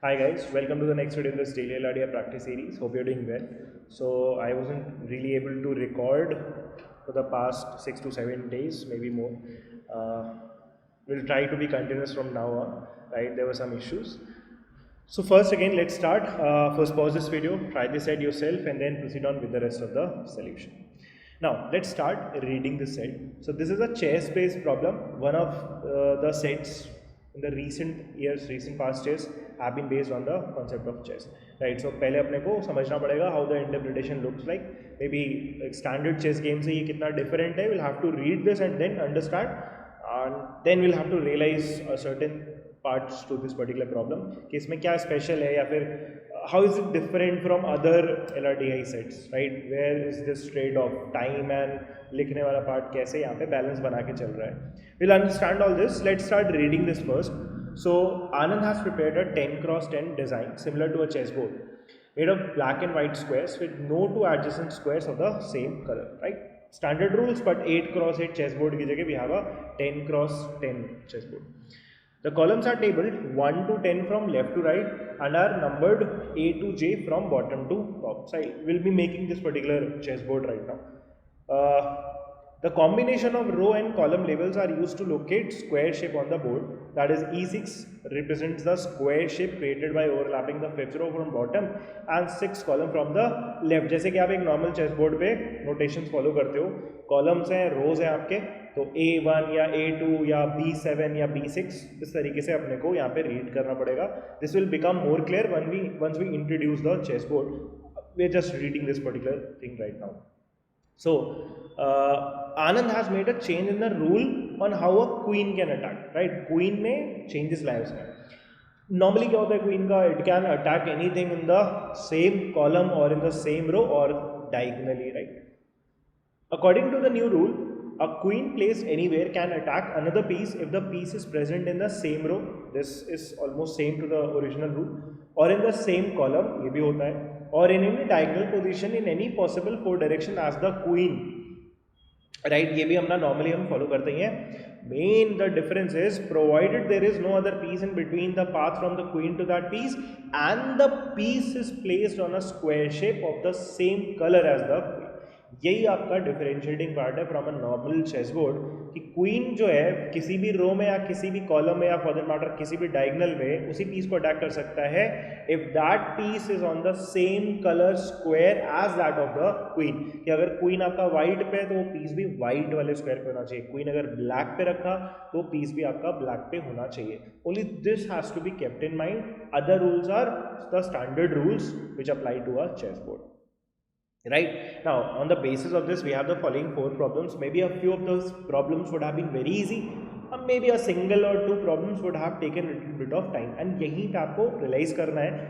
Hi guys, welcome to the next video in this daily LRDR practice series. Hope you're doing well. So I wasn't really able to record for the past 6 to 7 days, maybe more. Uh, we'll try to be continuous from now on. Right? There were some issues. So first again, let's start. First pause this video, try this set yourself, and then proceed on with the rest of the solution. Now let's start reading the set. So this is a chess-based problem. One of the sets in the recent past years have been based on the concept of chess, right? So पहले अपने को समझना पड़ेगा how the interpretation looks like. Maybe एक standard chess game से ये कितना different है. We'll have to read this and then understand, and then we'll have to realize a certain parts to this particular problem कि इसमें क्या special है या फिर how is it different from other LRDI sets, right? Where is this trade off time and लिखने वाला part कैसे यहाँ पे balance बना के चल रहा है. We'll understand all this. Let's start reading this first. So Anand has prepared a 10 cross 10 design similar to a chessboard made of black and white squares with no two adjacent squares of the same color, right? Standard rules, but 8 cross 8 chessboard की जगह we have a 10 cross 10 chessboard. The columns are tabled 1 to 10 from left to right and are numbered A to J from bottom to top. So I will be making this particular chessboard right now. The combination of row and column labels are used to locate square shape on the board. That is E6 represents the square shape created by overlapping the fifth row from bottom and sixth column from the left. जैसे कि आप एक normal chessboard पे notations follow करते हो, columns हैं, rows हैं आपके, तो A1 या A2 या B7 या B6 इस तरीके से अपने को यहाँ पे read करना पड़ेगा. This will become more clear once we introduce the chessboard. We are just reading this particular thing right now. So Anand has made a change in the rule on how a queen can attack, right? Queen में changes लाए उसने. Normally क्या होता है queen का? It can attack anything in the same column or in the same row or diagonally, right? According to the new rule, a queen placed anywhere can attack another piece if the piece is present in the same row. This is almost same to the original rule. Or in the same column, ये भी होता है. Or in any diagonal position in any possible four direction as the queen. Right? ये भी हमना normally हम follow करते ही हैं. Main the difference is provided there is no other piece in between the path from the queen to that piece and the piece is placed on a square shape of the same color as the queen. यही आपका differentiating part है from a normal chessboard कि queen जो है किसी भी रो में या किसी भी कॉलम में या फॉर दैट मैटर किसी भी डायगोनल में उसी पीस को अटैक कर सकता है if that piece is on the same colour square as that of the queen. कि अगर क्वीन आपका वाइट पे है तो वो पीस भी वाइट वाले स्क्वायर पे होना चाहिए. क्वीन अगर ब्लैक पे रखा तो पीस भी आपका ब्लैक पे होना चाहिए. Only this has to be kept in mind. Other rules are the standard rules which apply to a chessboard. Right now, on the basis of this, we have the following 4 problems. Maybe a few of those problems would have been very easy, or maybe a single or 2 problems would have taken a little bit of time. And यहीं पे आपको realise करना है.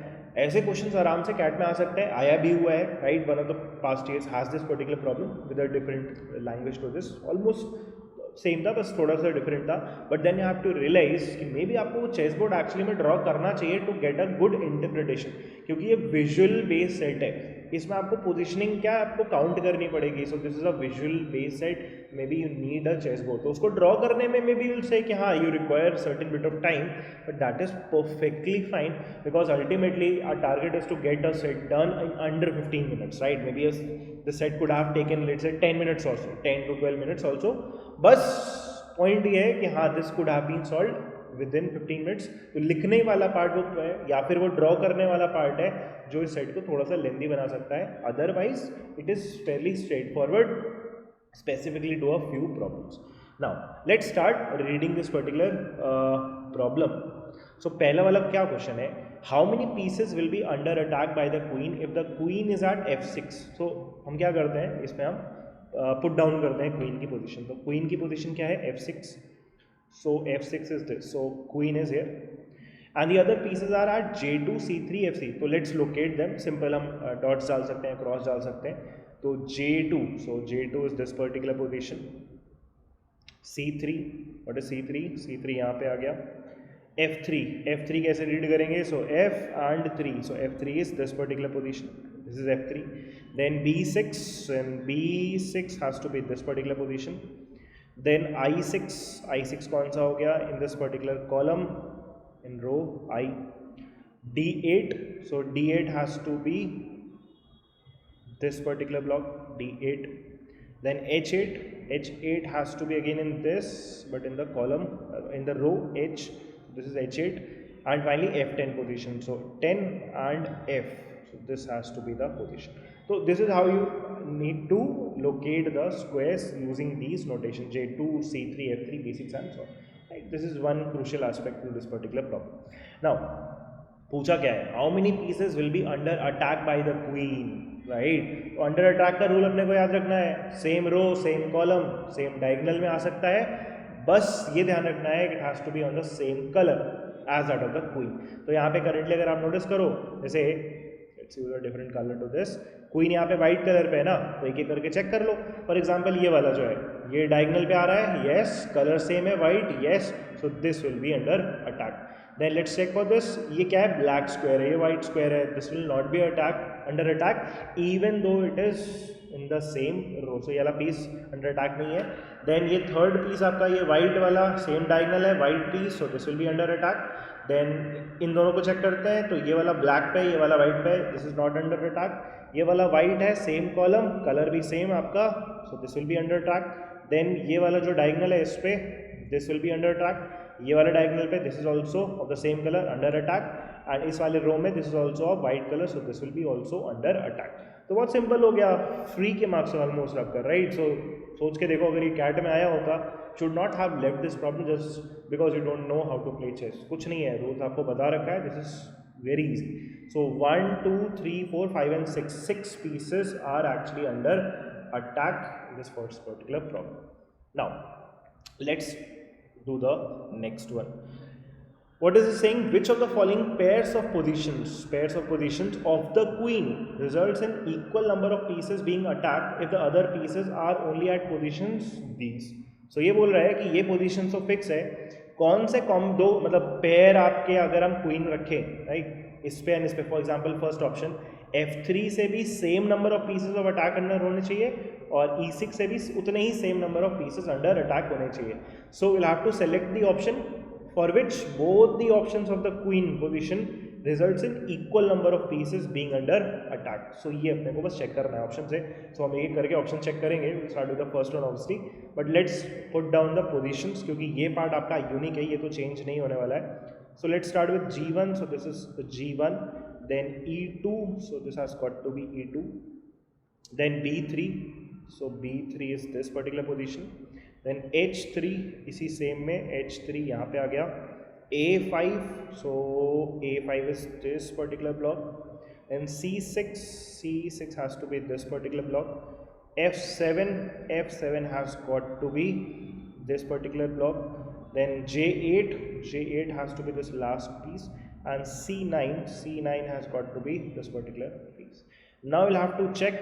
ऐसे questions आराम से cat में आ सकते हैं, आया भी हुआ है, right? One of the past years has this particular problem with a different language to this. Almost same था, बस थोड़ा सा डिफरेंट था. But then you have to realise कि मे बी आपको वो चेस बोर्ड एक्चुअली में ड्रॉ करना चाहिए to get a good interpretation, क्योंकि ये विजुअल बेस्ड सेट है. इसमें आपको पोजीशनिंग क्या आपको काउंट करनी पड़ेगी. So this is a visual based set. Maybe you need a chess board. तो उसको ड्रॉ करने में मे बी यूल से कि हाँ you require certain bit of time, but that is perfectly fine because ultimately our target is to get a set done in under 15 minutes, right? Maybe the set could have taken let's say 10 minutes also, 10 to 12 minutes also. बस point ये है कि हाँ this could have been solve within 15 minutes. तो लिखने वाला part वो है या फिर वो ड्रॉ करने वाला पार्ट है जो इस सेट को थोड़ा सा लेंदी बना सकता है. Otherwise it is fairly straight forward specifically to a few problems. Now let's start reading this particular problem. So पहला वाला क्या क्वेश्चन है? How many pieces will be under attack by the queen if the queen is at F6. So हम क्या करते हैं इसमें, हम पुट डाउन करते हैं क्वीन की पोजिशन. तो क्वीन की पोजिशन क्या है? F6. So F6 is this. So queen is here, and the other pieces are at J2, C3, F3. So let's locate them. Simple हम dots डाल सकते हैं, cross डाल सकते हैं. तो J2, so J2 is this particular position. C3, what is C3? C3 यहाँ पे आ गया. F3, F3 कैसे रीड करेंगे? So F and 3. So F3 is this particular position. This is F3. Then B6, and B6 has to be this particular position. Then I6 कौन सा हो गया? In this particular column in row I. D8, so D8 has to be this particular block, D8. Then H8 has to be again in this, but in the column, in the row H, this is H8. And finally F10 position, so 10 and F, so this has to be the position. So this is how you need to locate the squares using these notation J2, C3, F3, B6 and so on. Right? This is one crucial aspect to this particular problem. Now पूछा क्या है, how many pieces will be under attack by the queen, right. तो under attack का rule अपने को याद रखना है, same row same column same diagonal में आ सकता है, बस ये ध्यान रखना है कि it has to be on the same colour as that of the queen. तो यहाँ पे करेंटली अगर आप नोटिस करो, जैसे let's use a different colour to this, queen यहाँ पे वाइट कलर पे है ना, तो एक एक करके चेक कर लो. फॉर एग्जांपल ये वाला जो है ये डायगोनल पे आ रहा है, यस, कलर सेम है white, yes, so this will be under attack. Then let's check for this, ये क्या है, ब्लैक स्क्वायर है, ये वाइट स्क्वायर है, this will not be attack under attack even though it is in the same row. So ये वाला piece under attack नहीं है. देन ये थर्ड पीस आपका ये वाइट वाला सेम डायगोनल है, white piece, so this will be under attack. Then इन दोनों को चेक करते हैं, तो ये वाला ब्लैक पे ये वाला वाइट पे, this is not under attack. ये वाला वाइट है, सेम कॉलम, कलर भी सेम आपका, so this will be under attack. Then ये वाला जो डायगोनल है इस पे, this will be under attack. ये वाला डायगोनल पे this is also of the same colour, under attack. And इस वाले रो में this is also of white colour, so this will be also under attack. तो बहुत सिंपल हो गया, फ्री के मार्क्स ऑलमोस्ट आपका, राइट. सो सोच के देखो, अगर ये कैट में आया होता, should not have left this problem just because you don't know how to play chess. कुछ नहीं है, रूल्स आपको बता रखा है, this is very easy. So 1 2 3 4 5 and 6 pieces are actually under attack in this first particular problem. Now let's do the next one. What is it saying? Which of the following pairs of positions of the queen results in equal number of pieces being attacked if the other pieces are only at positions these? So ये बोल रहा है कि ये position तो fix है, कौन से दो मतलब पेयर आपके अगर हम क्वीन रखें, राइट, इस पे एंड इस पे. For example first option F3 से भी same number of pieces of attack under होने चाहिए और E6 से भी उतने ही same number of pieces under attack होने चाहिए. So will have to select the option for which both the options of the queen position results in equal number of pieces being under attack. So ये अपने को बस check करना है option से. सो हम एक करके ऑप्शन चेक करेंगे, will start with the first one obviously, but let's put down the positions क्योंकि ये पार्ट आपका यूनिक है, ये तो चेंज नहीं होने वाला है. So let's start with G1, so this is the G1, then E2, so this has got to be E2, then B3, so B3 is this particular position, then H3, इसी same में H3 यहाँ पे आ गया, A5, so A5 is this particular block, then C6 has to be this particular block, F7 has got to be this particular block, then J8 has to be this last piece, and C9 has got to be this particular piece. Now we'll have to check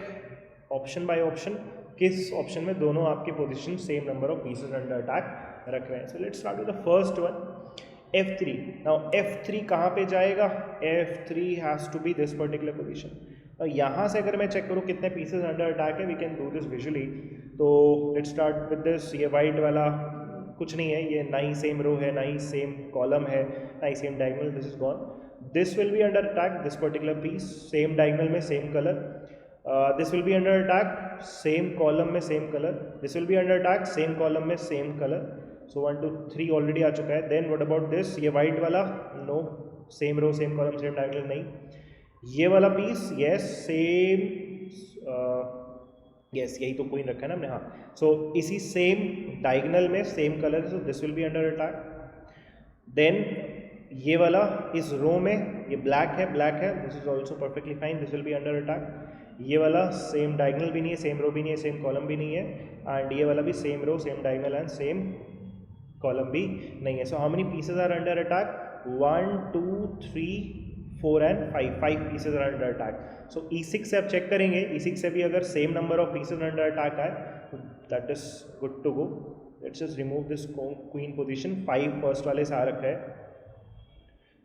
option by option किस option में दोनों आपके position same number of pieces under attack रख रहे हैं. So let's start with the first one, F3. Now F3 कहाँ पे जाएगा, F3 has to be this particular position. यहाँ से अगर मैं चेक करूँ कितने पीसेस अंडर अटैक है, we can do this visually. तो लेट्स स्टार्ट विद दिस, ये वाइट वाला कुछ नहीं है, ये ना ही सेम रो है, ना ही सेम कॉलम है, ना ही same diagonal, this is gone. This will be under attack, this particular piece same diagonal में same colour. This will be under attack same column में same colour. This will be under attack same column में same colour. So 1 2 3 already आ चुका है. Then what about this, ये white वाला, no, same row same column same diagonal नहीं. ये वाला पीस, यस, सेम, यस, यही तो क्वीन रखा है ना हमने, हाँ. सो इसी सेम डायगोनल में same colour, so this will be under attack. Then ये वाला इस रो में ये ब्लैक है, this is also perfectly fine, this will be under attack. ये वाला सेम डायगोनल भी नहीं है, सेम रो भी नहीं है, सेम कॉलम भी नहीं है, एंड ये वाला भी same row same diagonal and same column भी नहीं है. So how many pieces are under attack, 1 2 3 4 and 5 pieces are under attack. So E6 से आप चेक करेंगे, E6 से भी अगर same number of pieces under attack आए, that is good to go. Let's just remove this queen position. 5 first वाले से आ रखा है.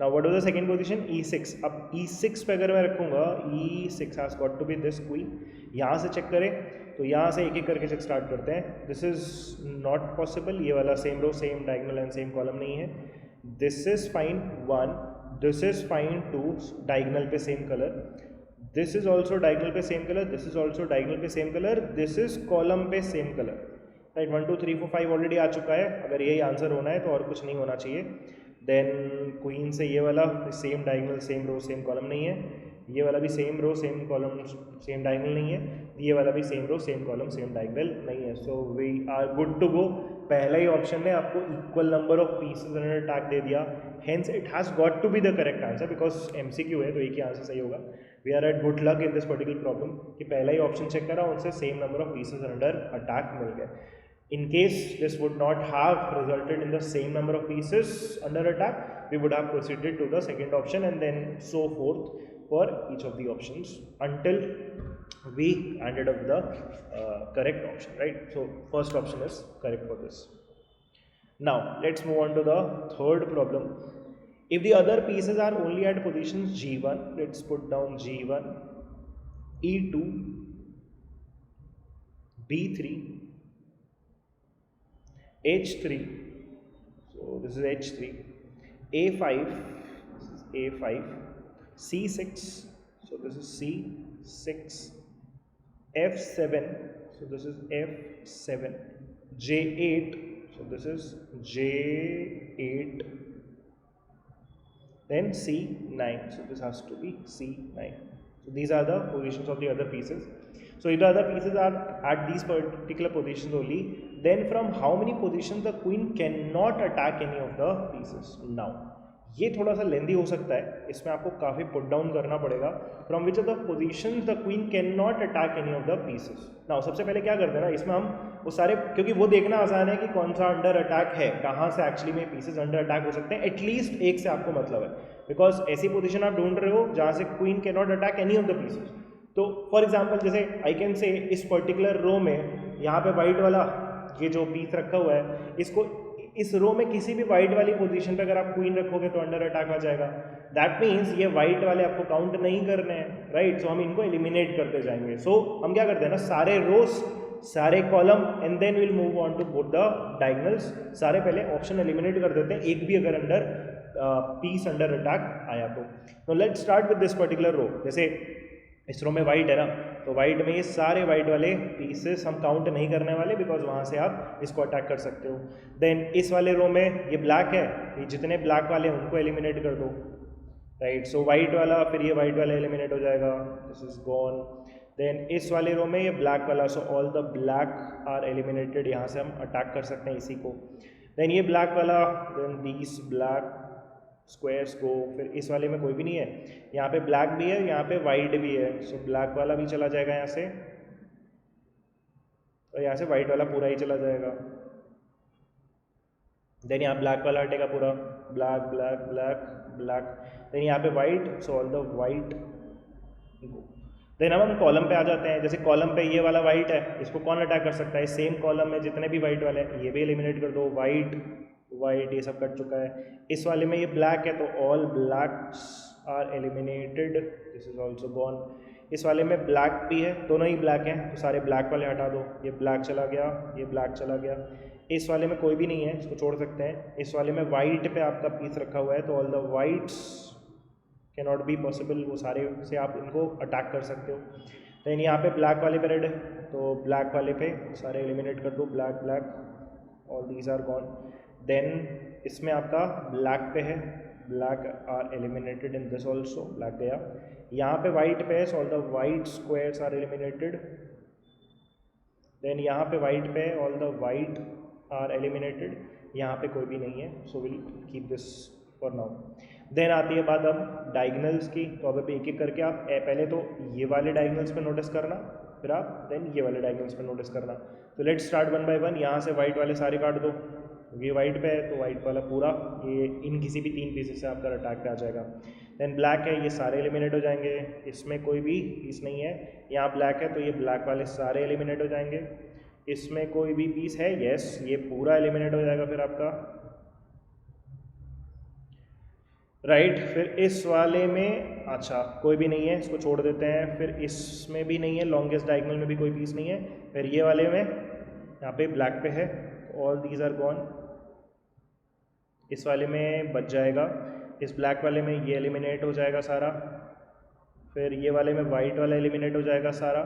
Now what was the second position, E6. अब E6 पे अगर मैं रखूँगा, E6 has got to be this queen. यहाँ से चेक करें तो यहाँ से एक एक करके चेक स्टार्ट करते हैं. दिस इज नॉट पॉसिबल, ये वाला same row same diagonal and same column नहीं है. This is fine, 1. This is fine two diagonal पे same colour, this is also diagonal पे same colour, this is also diagonal पे same colour, this is column पे same colour, right. 1 2 3 4 5 already आ चुका है, अगर यही आंसर होना है तो और कुछ नहीं होना चाहिए। देन क्वीन से ये वाला same diagonal same row same column नहीं है, ये वाला भी same row same column same diagonal नहीं है, ये वाला भी same row same column same diagonal नहीं है। So we are good to go. पहला ही ऑप्शन ने आपको equal number of pieces under attack दे दिया, hence it has got to be the correct answer because MCQ है तो एक ही आंसर सही होगा। We are at good luck in this particular problem कि पहला ही ऑप्शन चेक करा, उनसे same number of pieces under attack मिल गए। In case this would not have resulted in the same number of pieces under attack, we would have proceeded to the second option and then so forth for each of the options until we ended up the correct option, right? So first option is correct for this. Now let's move on to the third problem. If the other pieces are only at positions G1, let's put down G1, E2, B3, H3, so this is H3, A5, this is A5, C6, so this is C6, F7, so this is F7, J8, so this is J8, then C9, so this has to be C9. So these are the positions of the other pieces. So if the other pieces are at these particular positions only, then from how many positions the queen cannot attack any of the pieces? Now ये थोड़ा सा लेंदी हो सकता है, इसमें आपको काफ़ी put down करना पड़ेगा। From which of the position the queen can not attack any of the pieces. Now सबसे पहले क्या करते हैं ना, इसमें हम वो सारे, क्योंकि वो देखना आसान है कि कौन सा अंडर अटैक है, कहाँ से एक्चुअली में पीसेस अंडर अटैक हो सकते हैं, एटलीस्ट एक से आपको मतलब है, बिकॉज ऐसी पोजिशन आप ढूंढ रहे हो जहाँ से queen can not attack any of the pieces. तो फॉर एग्जाम्पल जैसे आई कैन से इस पर्टिकुलर रो में यहाँ पे वाइट वाला ये जो पीस रखा हुआ है, इसको इस रो में किसी भी वाइट वाली पोजीशन पे अगर आप क्वीन रखोगे तो अंडर अटैक आ जाएगा। दैट मीन्स ये वाइट वाले आपको काउंट नहीं करने हैं, राइट। सो हम इनको एलिमिनेट करते जाएंगे। सो हम क्या करते हैं ना, सारे रोज सारे column and then will move on to both the diagonals. सारे पहले ऑप्शन एलिमिनेट कर देते हैं, एक भी अगर अंडर पीस अंडर अटैक आया तो let's start with this particular row. जैसे इस रो में वाइट है ना, तो वाइट में ये सारे वाइट वाले पीसेस हम काउंट नहीं करने वाले, बिकॉज वहाँ से आप इसको अटैक कर सकते हो। देन इस वाले रो में ये ब्लैक है, ये जितने ब्लैक वाले हैं उनको एलिमिनेट कर दो, राइट। सो वाइट वाला, फिर ये वाइट वाला एलिमिनेट हो जाएगा, दिस इज गॉन। देन इस वाले रो में ये ब्लैक वाला, so all the black are eliminated, यहाँ से हम अटैक कर सकते हैं इसी को। देन ये ब्लैक वाला, देन दीस ब्लैक स्क्वायर्स को, फिर इस वाले में कोई भी नहीं है, यहाँ पे ब्लैक भी है, यहाँ पे वाइट भी है, सो ब्लैक वाला भी चला जाएगा यहाँ से, और यहाँ से वाइट वाला पूरा ही चला जाएगा। देन यहाँ ब्लैक वाला हटेगा पूरा, black black black black, then यहाँ पे white, so all the white. Then अब हम कॉलम पे आ जाते हैं। जैसे कॉलम पे ये वाला वाइट है, इसको कौन अटैक कर सकता है, सेम कॉलम में जितने भी वाइट वाले हैं ये भी एलिमिनेट कर दो, वाइट वाइट ये सब कट चुका है। इस वाले में ये ब्लैक है, तो all blacks are eliminated, this is also gone. इस वाले में ब्लैक भी है, दोनों ही ब्लैक हैं, तो सारे ब्लैक वाले हटा दो, ये ब्लैक चला गया, ये ब्लैक चला गया। इस वाले में कोई भी नहीं है, इसको छोड़ सकते हैं। इस वाले में वाइट पे आपका पीस रखा हुआ है, तो all the whites can not be possible, वो सारे से आप इनको अटैक कर सकते हो। देन यहाँ पे ब्लैक वाले पे रेड है, तो ब्लैक वाले पे सारे एलिमिनेट कर दो, black black, all these are gone. Then इसमें आपका ब्लैक पे है, black are eliminated in this also, black गया। यहाँ पे वाइट पे है, so all the white squares are eliminated. Then यहाँ पे वाइट पे है, all the white are eliminated, यहाँ पे कोई भी नहीं है, so will keep this for now. Then आती है बात अब डायगोनल्स की, तो अब एक एक करके आप पहले तो ये वाले डायगोनल्स पे नोटिस करना, फिर आप देन ये वाले डायगोनल्स पे नोटिस करना। तो let's start one by one. यहाँ से वाइट वाले सारे काट दो, ये वाइट पे है तो वाइट वाला पूरा ये इन किसी भी 3 पीसेस से आपका अटैक पे आ जाएगा। देन ब्लैक है, ये सारे एलिमिनेट हो जाएंगे, इसमें कोई भी पीस नहीं है। यहाँ ब्लैक है तो ये ब्लैक वाले सारे एलिमिनेट हो जाएंगे, इसमें कोई भी पीस है, यस, ये पूरा एलिमिनेट हो जाएगा फिर आपका, राइट। फिर इस वाले में अच्छा कोई भी नहीं है, इसको छोड़ देते हैं। फिर इसमें भी नहीं है, लॉन्गेस्ट डायगोनल में भी कोई पीस नहीं है। फिर ये वाले में यहाँ पे ब्लैक पे है, ऑल दीज आर गॉन। इस वाले में बच जाएगा, इस ब्लैक वाले में ये एलिमिनेट हो जाएगा सारा, फिर ये वाले में वाइट वाला एलिमिनेट हो जाएगा सारा,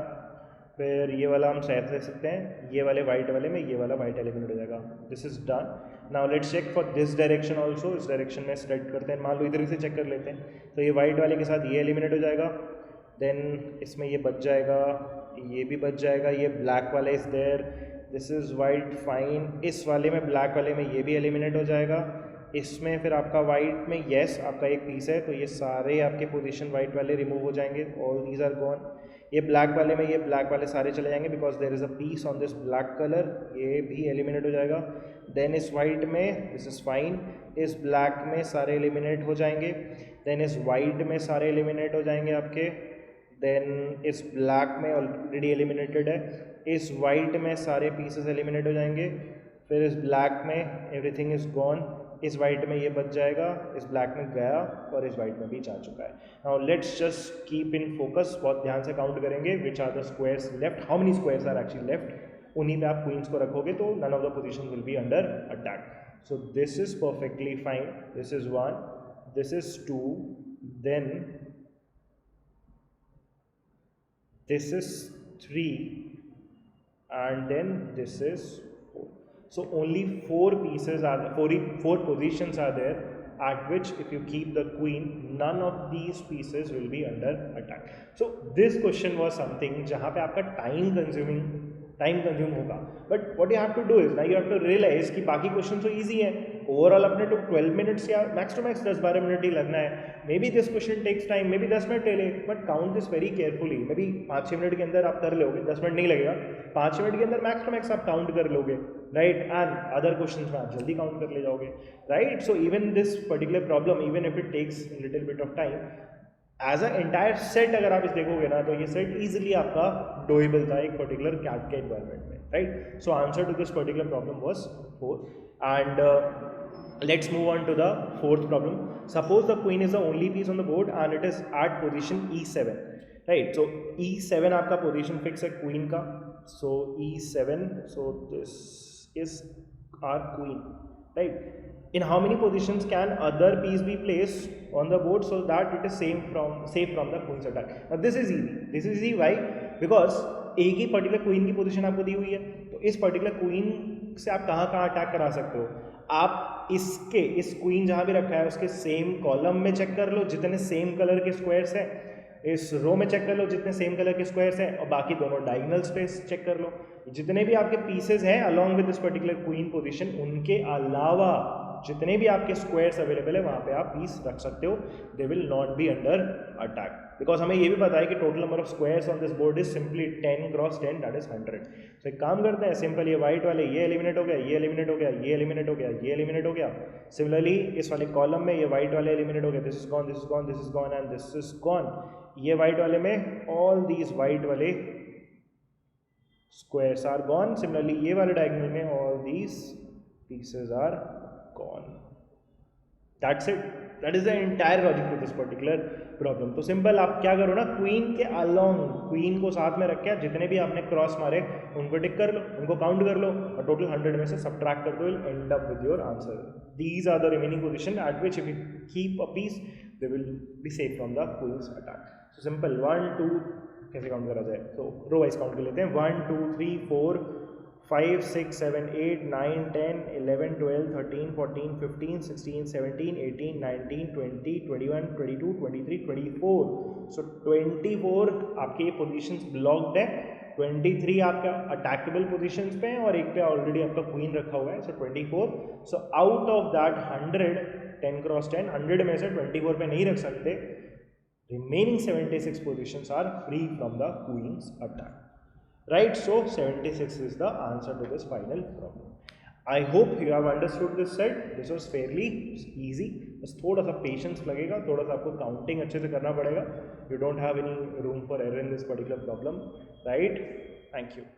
फिर ये वाला हम शायद ले सकते हैं, ये वाले वाइट वाले में ये वाला वाइट एलिमिनेट हो जाएगा. This is done. Now let's check for this direction also. इस डायरेक्शन में सेलेक्ट करते हैं, मान लो इधर से चेक कर लेते हैं. तो ये वाइट वाले के साथ ये एलिमिनेट हो जाएगा, देन इसमें ये बच जाएगा, ये भी बच जाएगा, ये ब्लैक वाला is there, this is white fine. इस वाले में ब्लैक वाले में ये भी एलिमिनेट हो जाएगा. इसमें फिर आपका वाइट में येस आपका एक पीस है, तो ये सारे आपके पोजीशन वाइट वाले रिमूव हो जाएंगे, ऑल दीज आर गॉन. ये ब्लैक वाले में ये ब्लैक वाले सारे चले जाएंगे because there is a piece on this black colour, ये भी एलिमिनेट हो जाएगा. देन इस वाइट में दिस इज़ फाइन, इस ब्लैक में सारे एलिमिनेट हो जाएंगे. देन इस वाइट में सारे एलिमिनेट हो जाएंगे आपके. देन इस ब्लैक में ऑलरेडी एलिमिनेटेड है, इस वाइट में सारे पीसेस एलिमिनेट हो जाएंगे. फिर इस ब्लैक में एवरीथिंग इज़ गॉन, इस वाइट में ये बच जाएगा, इस ब्लैक में गया और इस वाइट में भी जा चुका है. Now let's just keep in focus, बहुत ध्यान से काउंट करेंगे which are the squares left, how many squares are actually left. उन्हीं पे आप क्वींस को रखोगे तो none of the position will be under attack. So this is perfectly fine, this is 1, this is 2, then this is 3 and then this is 4. So only 4 pieces are there, 4 positions are there at which if you keep the queen, none of these pieces will be under attack. So this question was something जहाँ पे आपका time consume होगा, but what you have to do is ना you have to realise कि बाकी question तो easy है. Overall अपने तो 12 मिनट्स या मैक्स टू मैक्स 10-12 मिनट ही लगना है. Maybe this question takes time, maybe 10 minute ले ले, but count this very carefully. Maybe 5-6 minute के अंदर आप कर लोगे, 10 मिनट नहीं लगेगा, 5 मिनट के अंदर मैक्स टू मैक्स आप काउंट कर लोगे, राइट. एंड अदर क्वेश्चन में आप जल्दी काउंट कर ले जाओगे, right. So even this particular problem, even if it takes little bit of time, as a entire set अगर आप इस देखोगे ना तो ये सेट इजीली आपका डोएबल था एक पर्टिकुलर कैट के एनवायरमेंट में, right. So answer to this particular problem was 4. And let's move on to the fourth problem. Suppose the queen is the only piece on the board and it is at position E7, right. So E7 आपका position fix है queen का. सो E7, so this is our queen, right. In how many positions can other piece be placed on the board so that it is safe from the queen's attack? Now this is easy. This is easy why? Because एक ही particular queen की position आपको दी हुई है, तो इस particular queen से आप कहाँ कहाँ अटैक करा सकते हो. आप इस क्वीन जहाँ भी रखा है उसके सेम कॉलम में चेक कर लो जितने सेम कलर के स्क्वायर्स हैं, इस रो में चेक कर लो जितने सेम कलर के स्क्वायर्स हैं, और बाकी दोनों डायगोनल स्पेस चेक कर लो. जितने भी आपके पीसेस हैं along with this particular queen position, उनके अलावा जितने भी आपके स्क्वायर्स अवेलेबल है वहाँ पे आप पीस रख सकते हो. They will not B under attack because हमें ये भी पता है कि total number of squares on this board is simply 10 cross 10, that is 100. तो एक काम करते हैं सिंपल, ये वाइट वाले ये एलिमिनेट हो गया, ये एलिमिनेट हो गया, ये एलिमिनेट हो गया, ये एलिमिनेट हो गया. सिमिलरली इस वाले कॉलम में ये वाइट वाले एलिमिनेट हो गया, this is gone, this is gone, this is gone and this is gone. ये वाइट वाले में ऑल दीज वाइट वाले squares are gone. Similarly ये वाले diagonal में all these pieces are gone. That's it. That is the entire logic to this particular problem. तो simple आप क्या करो ना, क्वीन के अलोंग क्वीन को साथ में रख के जितने भी आपने क्रॉस मारे उनको टिक कर लो, उनको काउंट कर लो और टोटल 100 में से सब्ट्रैक्ट कर दो, will end up with your answer. These are the remaining position at which if you keep a piece they will be safe from the queen's attack. So simple 1 2 कैसे count करा जाए, तो row wise count कर लेते हैं. 1 2 3 4 5 6 7 8 9 10 11 12 13 14 15 16 17 18 19 20 21 22 23 24. सो 24 आपके ये positions blocked है, 23 आपका अटैकेबल पोजीशंस पे हैं और एक पे ऑलरेडी आपका क्वीन रखा हुआ है. सो 24. So out of that 100 10 cross 10 100 में से 24 पे नहीं रख सकते. Remaining 76 positions are free from the queen's attack, right. So 76 is the answer to this final problem. I hope you have understood this set. This was fairly easy. बस थोड़ा सा patience लगेगा, थोड़ा सा आपको काउंटिंग अच्छे से करना पड़ेगा. You don't have any room for error in this particular problem, right. Thank you.